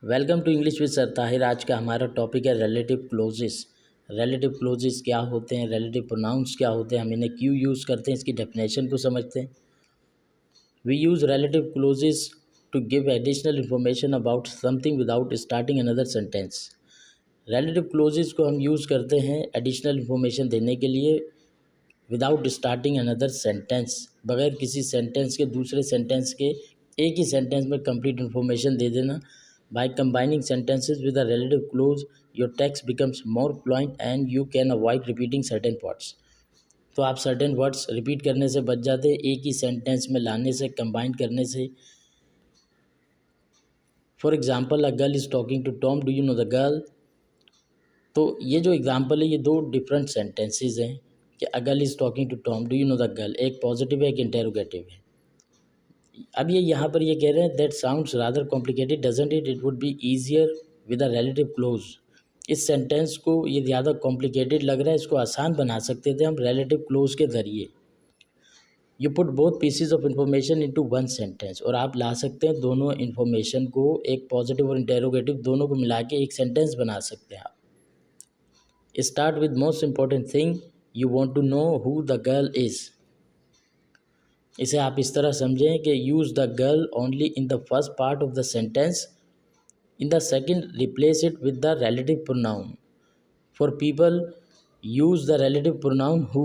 Welcome to English with sir Tahir. आज का हमारा टॉपिक है रिलेटिव क्लोजेस। रिलेटिव क्लोजेस क्या होते हैं, रिलेटिव प्रोनाउंस क्या होते हैं, हम इन्हें क्यों यूज़ करते हैं, इसकी डेफिनेशन को समझते हैं। We use relative clauses to give additional information about something without starting another sentence. Relative clauses को हम यूज़ करते हैं एडिशनल इन्फॉर्मेशन देने के लिए विदाउट स्टार्टिंग अनदर सेंटेंस, बगैर किसी सेंटेंस के दूसरे सेंटेंस के एक ही सेंटेंस में कंप्लीट इन्फॉर्मेशन दे देना। By combining sentences with a relative clause, your text becomes more fluent and you can avoid repeating certain words. तो आप certain words repeat करने से बच जाते हैं एक ही sentence में लाने से, combine करने से। For example, a girl is talking to Tom. Do you know the girl? तो ये जो एग्जाम्पल है ये दो डिफरेंट सेंटेंसेस हैं कि a girl is talking to Tom. Do you know the girl? एक पॉजिटिव है, एक इंटेरोगेटिव है। अब ये यहाँ पर ये कह रहे हैं that sounds rather complicated doesn't it, it would be easier with a relative close. इस सेंटेंस को ये ज़्यादा कॉम्प्लिकेटेड लग रहा है, इसको आसान बना सकते थे हम रिलेटिव क्लोज के ज़रिए। You put both pieces of information into one sentence, और आप ला सकते हैं दोनों इन्फॉर्मेशन को, एक पॉजिटिव और इंटेरोगेटिव दोनों को मिला के एक सेंटेंस बना सकते हैं आप। Start with most important thing, you want to know who the girl is. इसे आप इस तरह समझें कि use the girl only in the first part of the sentence, in the second replace it with the relative pronoun. For people use the relative pronoun who,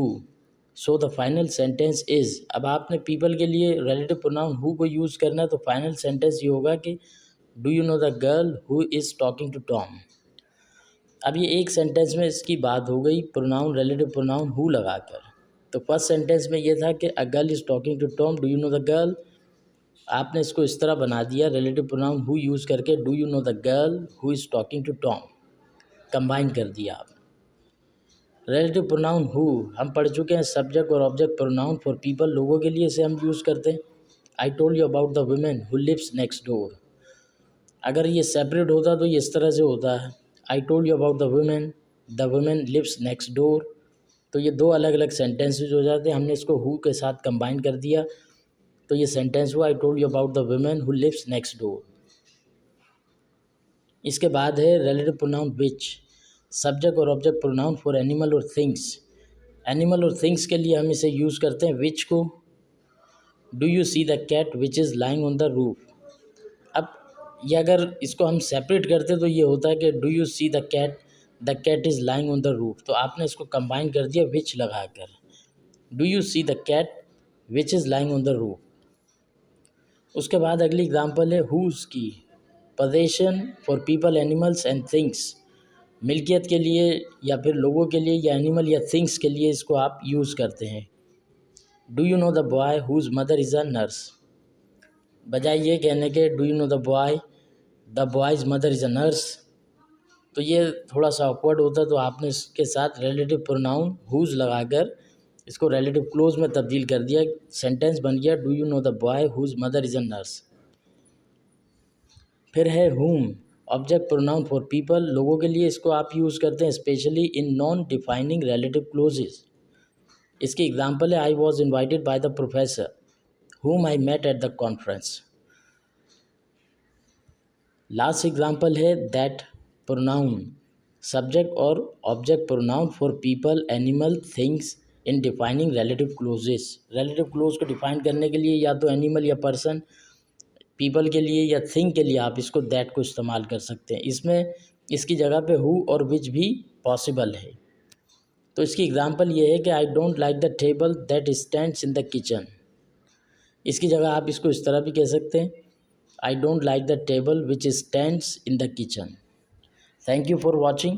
so the final sentence is. अब आपने people के लिए relative pronoun who को use करना है तो final sentence ये होगा कि do you know the girl who is talking to Tom. अब ये एक सेंटेंस में इसकी बात हो गई प्रोनाउन, रिलेटिव प्रोनाउन हु लगाकर। तो फर्स्ट सेंटेंस में ये था कि a girl is talking to Tom, do you know the girl. आपने इसको इस तरह बना दिया रिलेटिव प्रोनाउन हु यूज़ करके, do you know the girl who is talking to Tom, combine कर दिया आप। रिलेटिव प्रोनाउन हु हम पढ़ चुके हैं सब्जेक्ट और ऑब्जेक्ट प्रोनाउन फॉर पीपल, लोगों के लिए इसे हम यूज़ करते हैं। I told you about the women who lives next door. अगर ये सेपरेट होता तो ये इस तरह से होता है, I told you about the women lives next door. तो ये दो अलग अलग सेंटेंसेज हो जाते हैं, हमने इसको हु के साथ कंबाइन कर दिया तो ये सेंटेंस हुआ I told you about the women who lives next door. इसके बाद है रिलेटिव प्रोनाउन विच, सब्जेक्ट और ऑब्जेक्ट प्रोनाउन फॉर एनिमल और थिंग्स। एनिमल और थिंग्स के लिए हम इसे यूज़ करते हैं विच को। Do you see the cat which is lying on the roof. अब ये अगर इसको हम सेपरेट करते तो ये होता है कि do you see the cat is lying on the roof. तो आपने इसको कंबाइन कर दिया विच लगाकर, do you see the cat which is lying on the roof. उसके बाद अगली एग्जांपल है हुज़ की, possession for people animals and things. मिल्कियत के लिए या फिर लोगों के लिए या एनिमल या थिंग्स के लिए इसको आप यूज़ करते हैं। Do you know the boy who's mother is a nurse. बजाय ये कहने के do you know the boys mother is a nurse, तो ये थोड़ा सा ऑकवर्ड होता है, तो आपने इसके साथ रिलेटिव प्रोनाउन हुज़ लगाकर इसको रिलेटिव क्लोज में तब्दील कर दिया, सेंटेंस बन गया do you know the boy who's mother is a nurse. फिर है हुम, ऑब्जेक्ट प्रोनाउन फॉर पीपल, लोगों के लिए इसको आप यूज़ करते हैं specially in non defining relative clauses. इसकी एग्जांपल है I was invited by the professor whom I met at the conference। Last example है दैट प्रोनाउन, सब्जेक्ट और object pronoun for people animal things in defining relative clauses. Relative clause को define करने के लिए या तो animal या person, people के लिए या थिंग के लिए आप इसको दैट को इस्तेमाल कर सकते हैं। इसमें इसकी जगह पे हु और विच भी पॉसिबल है। तो इसकी एग्जांपल ये है कि I don't like the table that stands in the kitchen. इसकी जगह आप इसको इस तरह भी कह सकते हैं I don't like the table which stands in the kitchen. Thank you for watching.